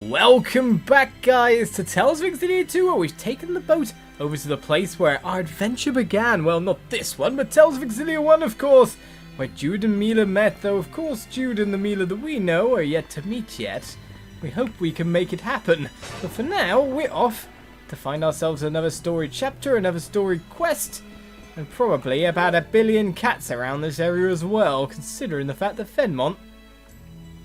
Welcome back, guys, to Tales of Xillia 2, where we've taken the boat over to the place where our adventure began. Well, not this one, but Tales of Xillia 1, of course, where Jude and Mila met, though of course Jude and the Mila that we know are yet to meet yet. We hope we can make it happen, but for now, we're off to find ourselves another story chapter, another story quest, and probably about 1 billion cats around this area as well, considering the fact that Fennmont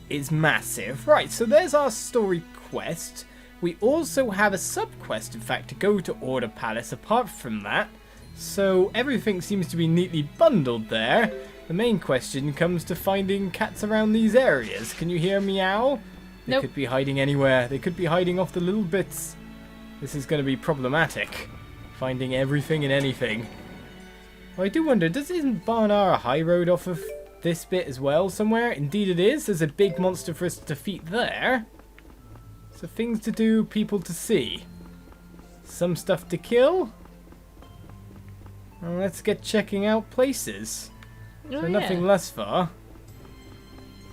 is massive. Right, so there's our story quest. We also have a sub-quest, in fact, to go to Orda Palace apart from that. So everything seems to be neatly bundled there. The main question comes to finding cats around these areas. Can you hear meow? They could be hiding anywhere. They could be hiding off the little bits. This is going to be problematic. Finding everything and anything. Well, I do wonder, isn't Barnara High Road off of this bit as well somewhere? Indeed it is. There's a big monster for us to defeat there. So things to do, people to see. Some stuff to kill. Well, let's get checking out places. So nothing thus far.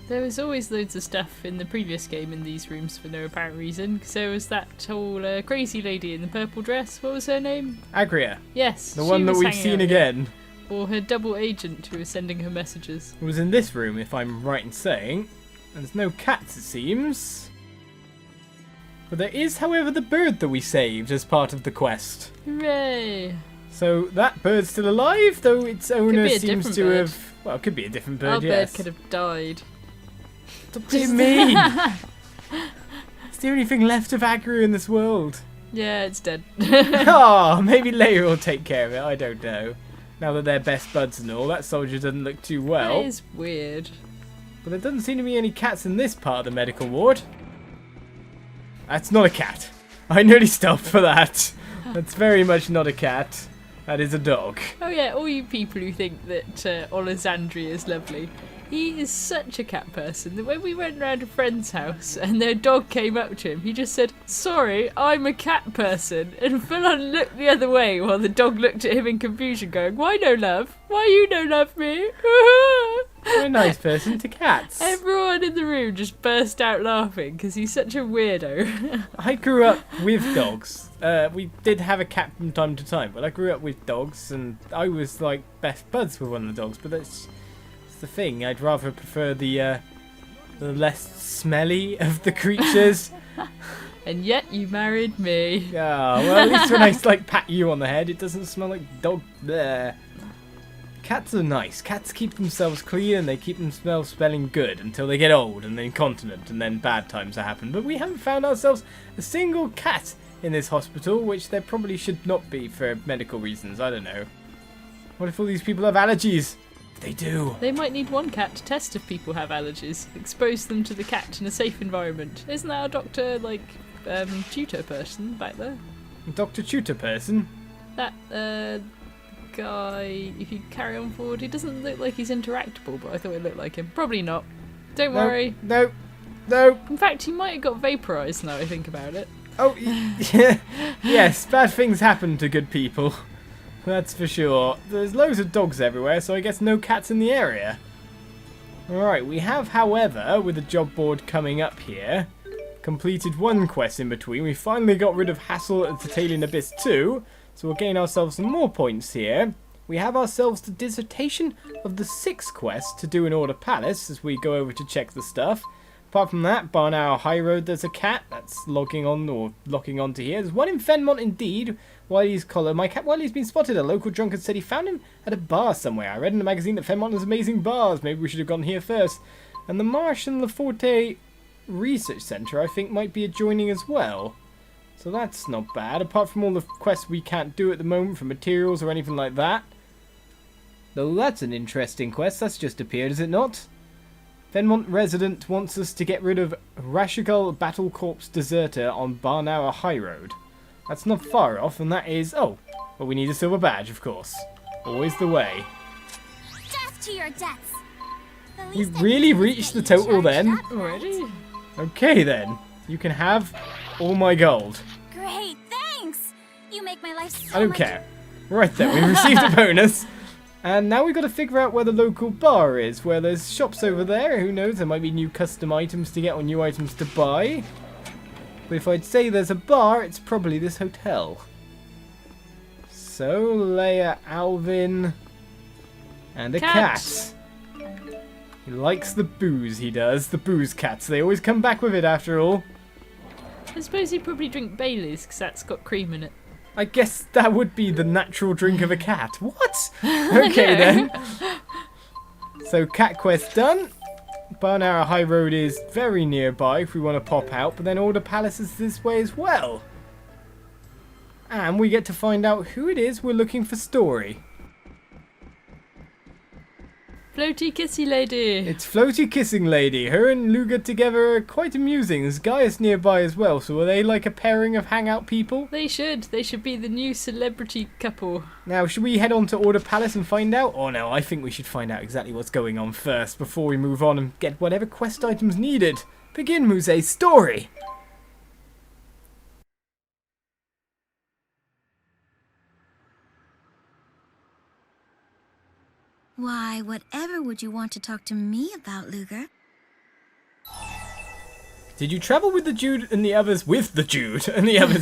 There was always loads of stuff in the previous game in these rooms for no apparent reason. Because there was that whole crazy lady in the purple dress. What was her name? Agria. Yes. The one that we've seen again. Or her double agent who was sending her messages. It was in this room, if I'm right in saying. And there's no cats, it seems. But there is, however, the bird that we saved as part of the quest. Hooray! So that bird's still alive, though its owner seems to bird. have... Well, it could be a different bird, Our yes. bird could have died. What do you mean? It's the only thing left of Agri in this world. Yeah, it's dead. Oh, maybe later we'll take care of it, I don't know. Now that they're best buds and all, that soldier doesn't look too well. That is weird. But there doesn't seem to be any cats in this part of the medical ward. That's not a cat. I nearly stopped for that. That's very much not a cat. That is a dog. Oh yeah, all you people who think that Olizandri is lovely. He is such a cat person that when we went round a friend's house and their dog came up to him, he just said, "Sorry, I'm a cat person," and full on looked the other way while the dog looked at him in confusion going, "Why no love? Why you no love me?" You're a nice person to cats. Everyone in the room just burst out laughing because he's such a weirdo. I grew up with dogs. We did have a cat from time to time, but I grew up with dogs and I was like best buds with one of the dogs, but that's the thing. I'd rather prefer the less smelly of the creatures. And yet you married me. Yeah, well, at least when I like pat you on the head, it doesn't smell like dog there. Cats are nice. Cats keep themselves clean and they keep themselves smelling good until they get old and then incontinent and then bad times happen. But we haven't found ourselves a single cat in this hospital, which there probably should not be for medical reasons. I don't know. What if all these people have allergies? They do. They might need one cat to test if people have allergies. Expose them to the cat in a safe environment. Isn't that our doctor, like, tutor person back there? Dr. Tutor person? That, guy, if you carry on forward, he doesn't look like he's interactable, but I thought it looked like him. Probably not. Don't worry. No. In fact, he might have got vaporised now I think about it. Oh, yeah. Yes, bad things happen to good people. That's for sure. There's loads of dogs everywhere, so I guess no cats in the area. Alright, we have, however, with the job board coming up here, completed one quest in between. We finally got rid of Hassel at the Tatalian Abyss 2, so we'll gain ourselves some more points here. We have ourselves the Dissertation of the 6th quest to do in Orda Palace as we go over to check the stuff. Apart from that, Barnara High Road, there's a cat that's logging on or locking onto here. There's one in Fennmont indeed. Wiley's collar. My cat Wiley's been spotted. A local drunkard said he found him at a bar somewhere. I read in a magazine that Fennmont has amazing bars. Maybe we should have gone here first. And the Marsh and Laforte Research Centre, I think, might be adjoining as well. So that's not bad. Apart from all the quests we can't do at the moment for materials or anything like that. Though that's an interesting quest. That's just appeared, is it not? Fennmont resident wants us to get rid of Rashigal Battle Corps deserter on Barnara High Road. That's not far off, and that is... Oh, well, we need a silver badge, of course. Always the way. Death to your debts. We really reached the total then? Already? Okay then. You can have all my gold. Great, thanks. You make my life so I don't much... care. Right then, we received a bonus. And now we've got to figure out where the local bar is, where there's shops over there. Who knows, there might be new custom items to get or new items to buy. But if I'd say there's a bar, it's probably this hotel. So, Leia, Alvin, and a cat. He likes the booze, he does. The booze cats. They always come back with it after all. I suppose he'd probably drink Bailey's because that's got cream in it. I guess that would be the natural drink of a cat. What? Okay then. So cat quest done. Barnara High Road is very nearby if we want to pop out, but then Orda Palace is this way as well. And we get to find out who it is we're looking for story. Floaty kissy lady. It's Floaty Kissing Lady. Her and Luga together are quite amusing. There's Gaius nearby as well, so are they like a pairing of hangout people? They should. They should be the new celebrity couple. Now, should we head on to Orda Palace and find out? Oh no, I think we should find out exactly what's going on first before we move on and get whatever quest items needed. Begin Muzet's story. Why, whatever would you want to talk to me about, Luger? Did you travel with the Jude and the others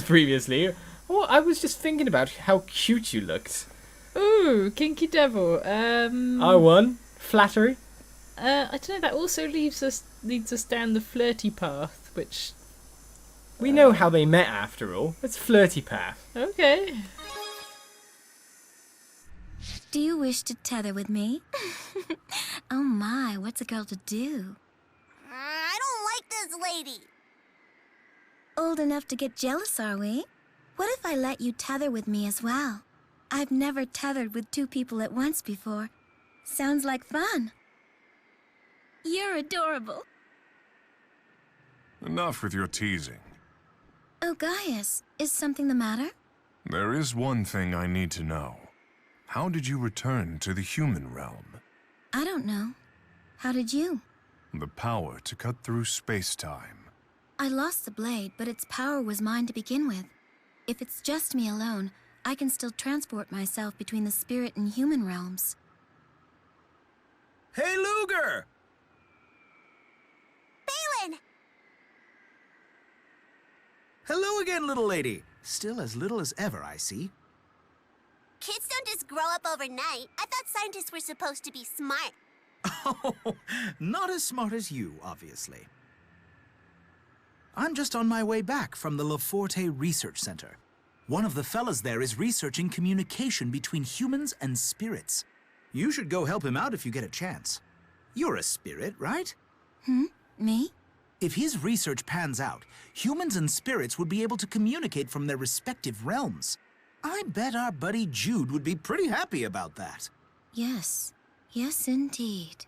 previously? Oh, I was just thinking about how cute you looked. Ooh, kinky devil. I won. Flattery. I don't know. That also leads us down the flirty path, which We know how they met after all. It's flirty path. okay. Do you wish to tether with me? Oh my, what's a girl to do? I don't like this lady. Old enough to get jealous, are we? What if I let you tether with me as well? I've never tethered with two people at once before. Sounds like fun. You're adorable. Enough with your teasing. Oh, Gaius, is something the matter? There is one thing I need to know. How did you return to the human realm? I don't know. How did you? The power to cut through space-time. I lost the blade, but its power was mine to begin with. If it's just me alone, I can still transport myself between the spirit and human realms. Hey, Luger! Balin! Hello again, little lady. Still as little as ever, I see. Kids don't just grow up overnight. I thought scientists were supposed to be smart. Oh, not as smart as you, obviously. I'm just on my way back from the Leforte Research Center. One of the fellas there is researching communication between humans and spirits. You should go help him out if you get a chance. You're a spirit, right? Me? If his research pans out, humans and spirits would be able to communicate from their respective realms. I bet our buddy Jude would be pretty happy about that. Yes. Yes, indeed.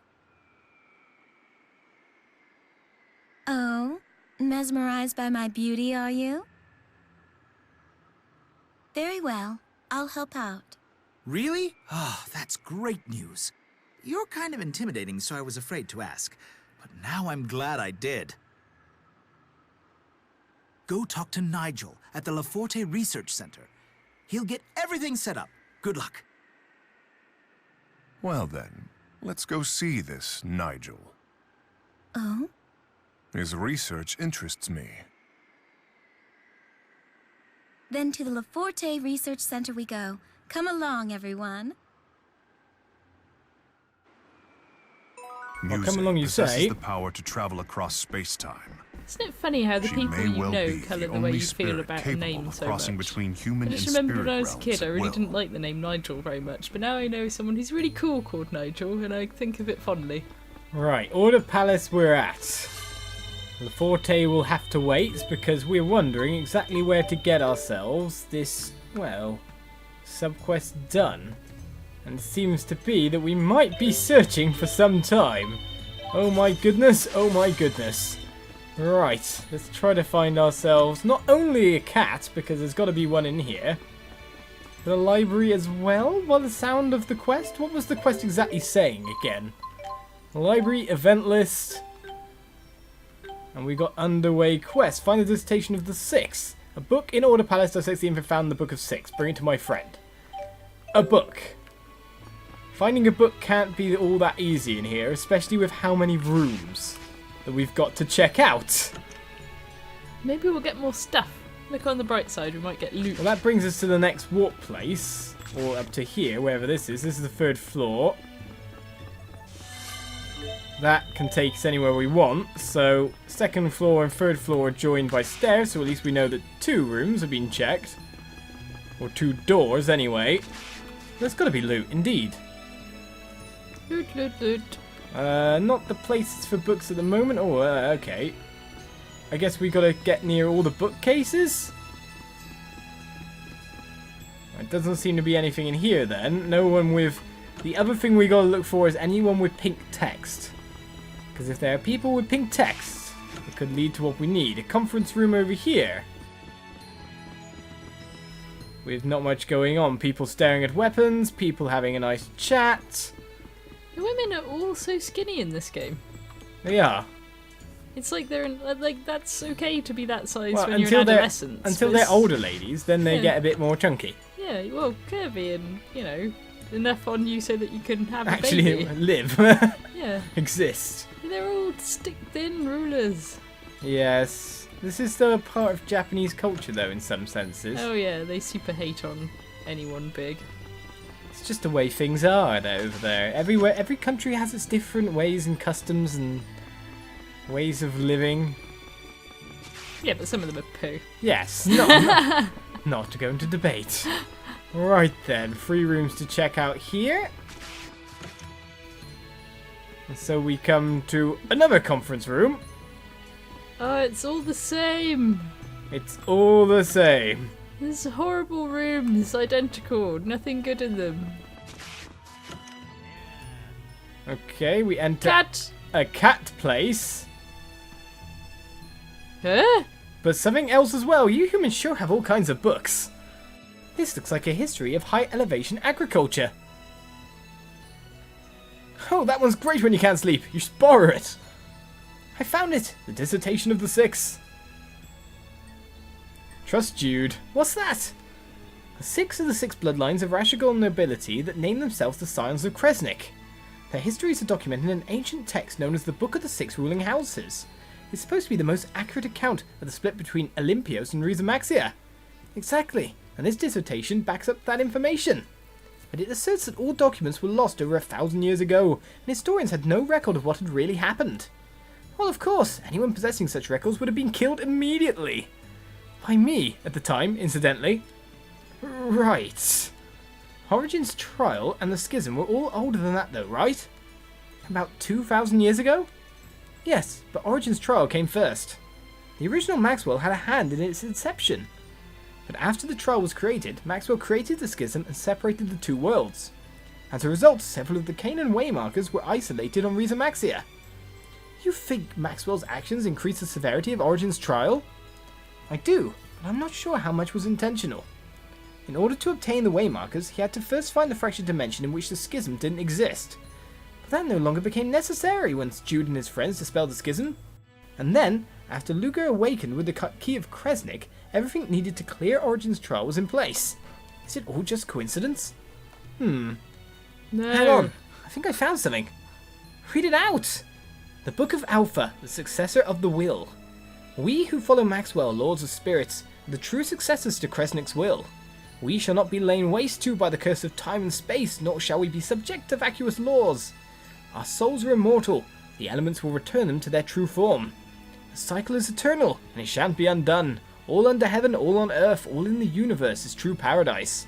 Oh, mesmerized by my beauty, are you? Very well. I'll help out. Really? Oh, that's great news. You're kind of intimidating, so I was afraid to ask. But now I'm glad I did. Go talk to Nigel at the Leforte Research Center. He'll get everything set up. Good luck. Well then, let's go see this Nigel. Oh? His research interests me. Then to the Leforte Research Center we go. Come along, everyone. Muzet come along, you possesses say? the power to travel across space-time. Isn't it funny how the She people may you well know be colour the the way only you feel spirit about a capable name of so crossing much. between human I and just spirit remember when I was a kid, realms I at really will. didn't like the name Nigel very much, but now I know someone who's really cool called Nigel, and I think of it fondly. Right, Orda Palace we're at. Leforte will have to wait because we're wondering exactly where to get ourselves this, well, subquest done. And it seems to be that we might be searching for some time. Oh my goodness, oh my goodness. Right, let's try to find ourselves not only a cat, because there's got to be one in here, but a library as well, by the sound of the quest. What was the quest exactly saying again? Library, event list, and we got underway quest. Find the Dissertation of the Six. A book in Orda Palace dissects the info found in the Book of Six. Bring it to my friend. A book. Finding a book can't be all that easy in here, especially with how many rooms that we've got to check out. Maybe we'll get more stuff. Look on the bright side, we might get loot. Well, that brings us to the next warp place. Or up to here, wherever this is. This is the 3rd floor. That can take us anywhere we want. So, 2nd floor and 3rd floor are joined by stairs. So at least we know that 2 rooms have been checked. Or 2 doors, anyway. There's got to be loot, indeed. Loot, loot, loot. Not the places for books at the moment. Oh, okay. I guess we gotta get near all the bookcases? It doesn't seem to be anything in here then. No one with... The other thing we gotta look for is anyone with pink text. Because if there are people with pink text, it could lead to what we need. A conference room over here. With not much going on. People staring at weapons, people having a nice chat. The women are all so skinny in this game. They are. It's like they're in, like that's okay to be that size Well, when you're an adolescent. until they're older ladies, then they Yeah. get a bit more chunky. Yeah, well, curvy and enough on you so that you can have a Actually, baby. live. Yeah, Exist. they're all stick thin rulers. Yes. This is still a part of Japanese culture, though, in some senses. Oh yeah, they super hate on anyone big. It's just the way things are over there. Everywhere, every country has its different ways and customs and ways of living. Yeah, but some of them are poo. Yes, not to go into debate. Right then, 3 rooms to check out here. And so we come to another conference room. Oh, it's all the same. It's all the same. There's horrible rooms, identical, nothing good in them. Okay, we enter Cat! a cat place. Huh? But something else as well. You humans sure have all kinds of books. This looks like a history of high elevation agriculture. Oh, that one's great when you can't sleep. You should borrow it. I found it. The Dissertation of the Six. Trust Jude. What's that? The 6 are the 6 bloodlines of Rashigal nobility that name themselves the Scions of Kresnik. Their histories are documented in an ancient text known as the Book of the 6 Ruling Houses. It's supposed to be the most accurate account of the split between Olympios and Rizamaxia. Exactly, and this dissertation backs up that information. But it asserts that all documents were lost over 1,000 years ago, and historians had no record of what had really happened. Well, of course, anyone possessing such records would have been killed immediately. By me, at the time, incidentally. Right. Origen's trial and the schism were all older than that though, right? About 2,000 years ago? Yes, but Origen's trial came first. The original Maxwell had a hand in its inception. But after the trial was created, Maxwell created the schism and separated the 2 worlds. As a result, several of the Canaan waymarkers were isolated on Rizamaxia. You think Maxwell's actions increased the severity of Origen's trial? I do, but I'm not sure how much was intentional. In order to obtain the waymarkers, he had to first find the fractured dimension in which the schism didn't exist. But that no longer became necessary once Jude and his friends dispelled the schism. And then, after Luger awakened with the key of Kresnik, everything needed to clear Origen's trial was in place. Is it all just coincidence? No. Hang on, I think I found something. Read it out! The Book of Alpha, the successor of the Will. We who follow Maxwell, Lords of Spirits, are the true successors to Kresnik's will. We shall not be lain waste to by the curse of time and space, nor shall we be subject to vacuous laws. Our souls are immortal, the elements will return them to their true form. The cycle is eternal, and it shan't be undone. All under heaven, all on earth, all in the universe is true paradise.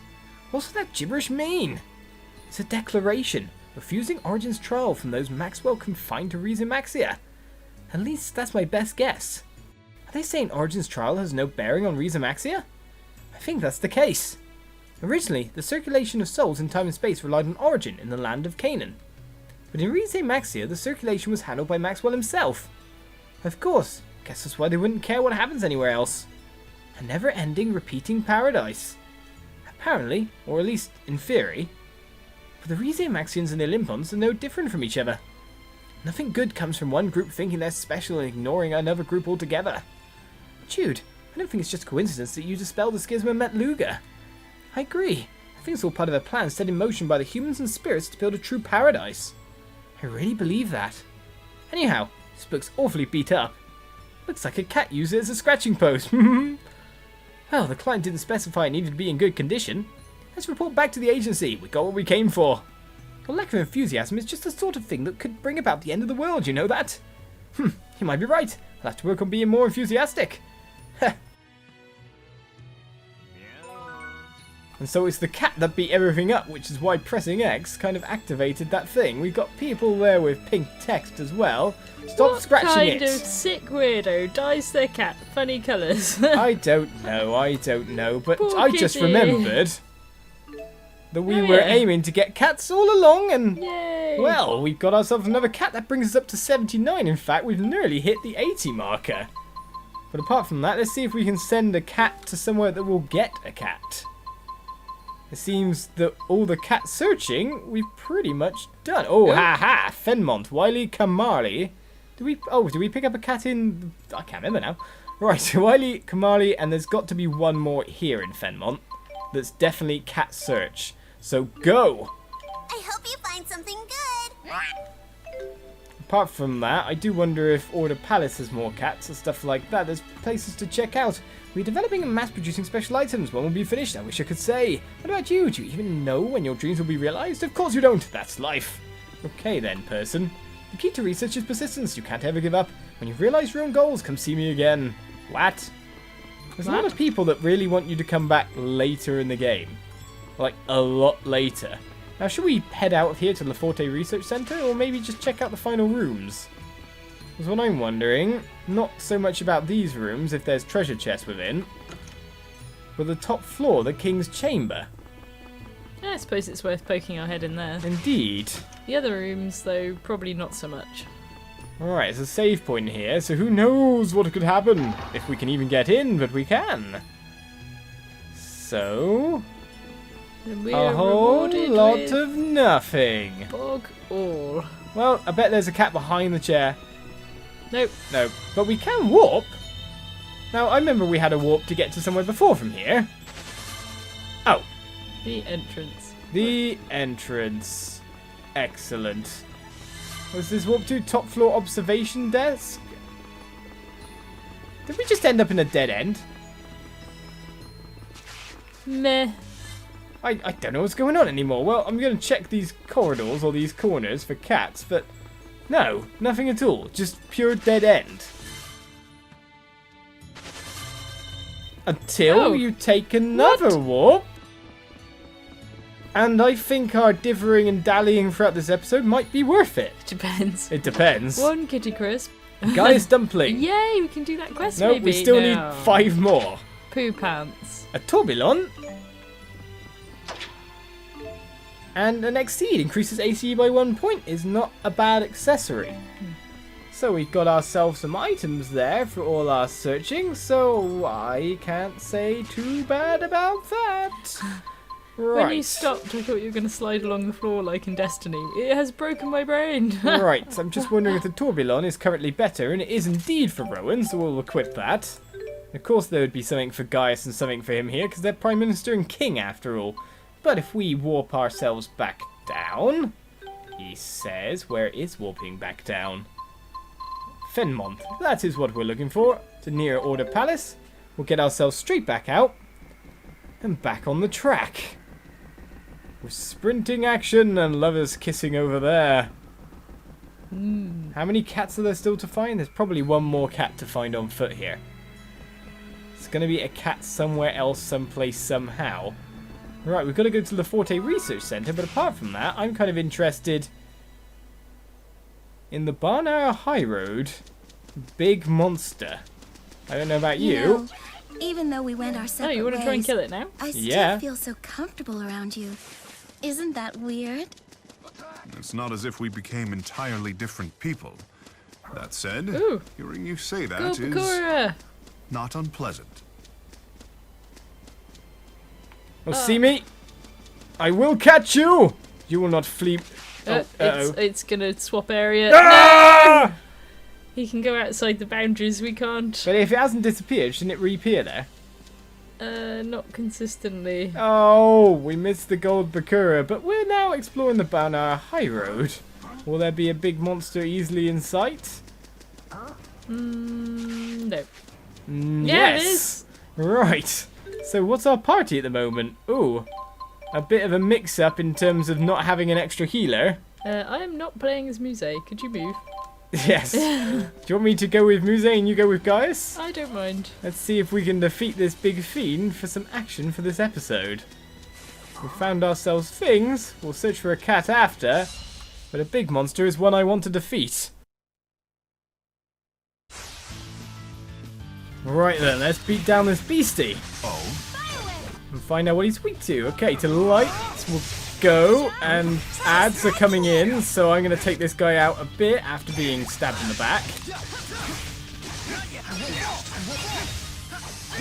What's that gibberish mean? It's a declaration, refusing Origen's trial from those Maxwell confined to Rizamaxia. At least that's my best guess. Are they saying Origen's trial has no bearing on Rizamaxia? I think that's the case. Originally, the circulation of souls in time and space relied on Origin in the land of Canaan. But in Rizamaxia, the circulation was handled by Maxwell himself. Of course, guess that's why they wouldn't care what happens anywhere else. A never-ending, repeating paradise. Apparently, or at least in theory, but the Rizamaxians and the Olympons are no different from each other. Nothing good comes from one group thinking they're special and ignoring another group altogether. Jude, I don't think it's just coincidence that you dispelled the schism and met Luger. I agree. I think it's all part of a plan set in motion by the humans and spirits to build a true paradise. I really believe that. Anyhow, this book's awfully beat up. Looks like a cat used it as a scratching post. Well, the client didn't specify it needed to be in good condition. Let's report back to the agency. We got what we came for. A lack of enthusiasm is just the sort of thing that could bring about the end of the world, you know that? You might be right. I'll have to work on being more enthusiastic. And so it's the cat that beat everything up, which is why pressing X kind of activated that thing. We've got people there with pink text as well. Stop scratching it! What kind of sick weirdo dyes their cat funny colours? I don't know, but Poor I just kitty. remembered that we Oh, were yeah. aiming to get cats all along, and Yay! well, we've got ourselves another cat. That brings us up to 79. In fact, we've nearly hit the 80 marker. But apart from that, let's see if we can send a cat to somewhere that will get a cat. It seems that all the cat searching we've pretty much done. Oh, Oh. ha! Fennmont, Wiley Kamali. Did we pick up a cat in? I can't remember now. Right, Wiley Kamali, and there's got to be one more here in Fennmont. That's definitely cat search. So go. I hope you find something good. Apart from that, I do wonder if Orda Palace has more cats and stuff like that. There's places to check out. We're developing and mass-producing special items. When will be finished? I wish I could say. What about you? Do you even know when your dreams will be realized? Of course you don't. That's life. Okay then, person. The key to research is persistence. You can't ever give up. When you've realized your own goals, come see me again. What? There's a lot of people that really want you to come back later in the game. Like, a lot later. Now, should we head out of here to the Forte Research Center, or maybe just check out the final rooms? That's what I'm wondering. Not so much about these rooms, if there's treasure chests within, but the top floor, the King's Chamber. Yeah, I suppose it's worth poking our head in there. Indeed. The other rooms, though, probably not so much. Alright, there's a save point here, so who knows what could happen. If we can even get in, but we can. So, And we a are whole rewarded lot with of nothing. bog all. Well, I bet there's a cat behind the chair. Nope. No, but we can warp. Now, I remember we had a warp to get to somewhere before from here. Oh, The entrance. the entrance. Excellent. What's this warp to? Top floor observation desk? Did we just end up in a dead end? Meh. I don't know what's going on anymore. Well, I'm going to check these corridors or these corners for cats, but no, nothing at all. Just pure dead end. Until Oh. you take another warp. And I think our differing and dallying throughout this episode might be worth it. Depends. It depends. One kitty crisp. Guy's dumpling. Yay, we can do that quest No, maybe. we still No. need 5 more. Poo pants. A tourbillon. And an exceed increases ACE by 1 point is not a bad accessory. So we got ourselves some items there for all our searching, so I can't say too bad about that. Right. When you stopped, I thought you were going to slide along the floor like in Destiny. It has broken my brain. Right, I'm just wondering if the tourbillon is currently better, and it is indeed for Rowan, so we'll equip that. Of course there would be something for Gaius and something for him here, because they're Prime Minister and King after all. But if we warp ourselves back down, he says, where is warping back down? Fennmont, that is what we're looking for, to near Orda Palace. We'll get ourselves straight back out, and back on the track. With sprinting action and lovers kissing over there. How many cats are there still to find? There's probably one more cat to find on foot here. It's going to be a cat somewhere else, someplace, somehow. Right, we've got to go to the Forte Research Center, but apart from that, I'm kind of interested in the Barnara High Road Big Monster. I don't know about you. know, even though we went our Oh, separate you want to try and ways, kill it now? I still Yeah. feel so comfortable around you. Isn't that weird? It's not as if we became entirely different people. That said, Ooh. hearing you say Go, that is Pakora! not unpleasant. Oh, see me? I will catch you! You will not flee. Oh, It's gonna swap area. Ah! No! He can go outside the boundaries, we can't. But if it hasn't disappeared, shouldn't it reappear there? Not consistently. Oh, we missed the gold Bakura, but we're now exploring the Barnara High Road. Will there be a big monster easily in sight? No. Yeah, it Yes. is. Right. So what's our party at the moment? Ooh. A bit of a mix-up in terms of not having an extra healer. I am not playing as Muzet. Could you move? Yes. Do you want me to go with Muzet and you go with Gaius? I don't mind. Let's see if we can defeat this big fiend for some action for this episode. We found ourselves things. We'll search for a cat after. But a big monster is one I want to defeat. Right then, let's beat down this beastie. Oh? And find out what he's weak to. Okay, to light, we'll go, and ads are coming in, so I'm going to take this guy out a bit after being stabbed in the back.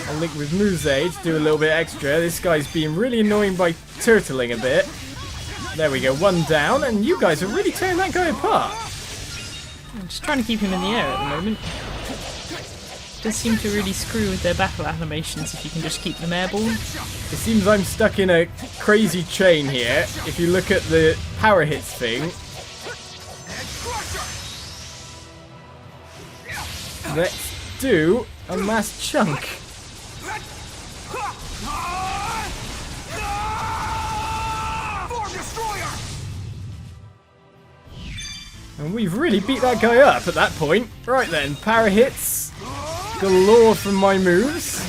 I'll link with Muzet to do a little bit extra. This guy's being really annoying by turtling a bit. There we go, one down, and you guys are really tearing that guy apart. I'm just trying to keep him in the air at the moment. Does seem to really screw with their battle animations if you can just keep them airborne. It seems I'm stuck in a crazy chain here. If you look at the power hits thing. Let's do a mass chunk. And we've really beat that guy up at that point. Right then, power hits. Galore from my moves.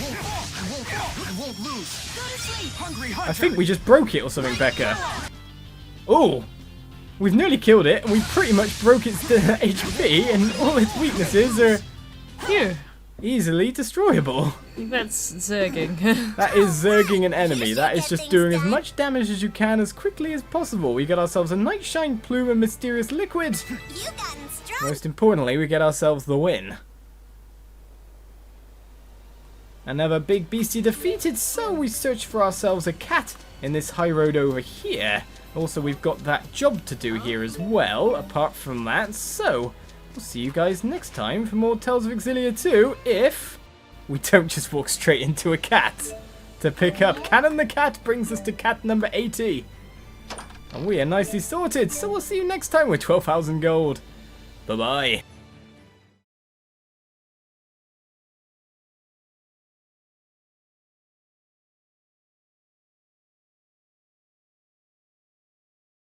I think we just broke it or something, Becca. Oh, we've nearly killed it, and we pretty much broke its HP, and all its weaknesses are Phew. easily destroyable. I think that's zerging. That is zerging an enemy. That is just doing as much damage as you can as quickly as possible. We get ourselves a Nightshine Plume and Mysterious Liquid. You gotten strong. Most importantly, we get ourselves the win. Another big beastie defeated, so we search for ourselves a cat in this high road over here. Also, we've got that job to do here as well, apart from that, so we'll see you guys next time for more Tales of Xillia 2, if we don't just walk straight into a cat to pick up. Cannon the Cat brings us to cat number 80. And we are nicely sorted, so we'll see you next time with 12,000 gold. Bye-bye.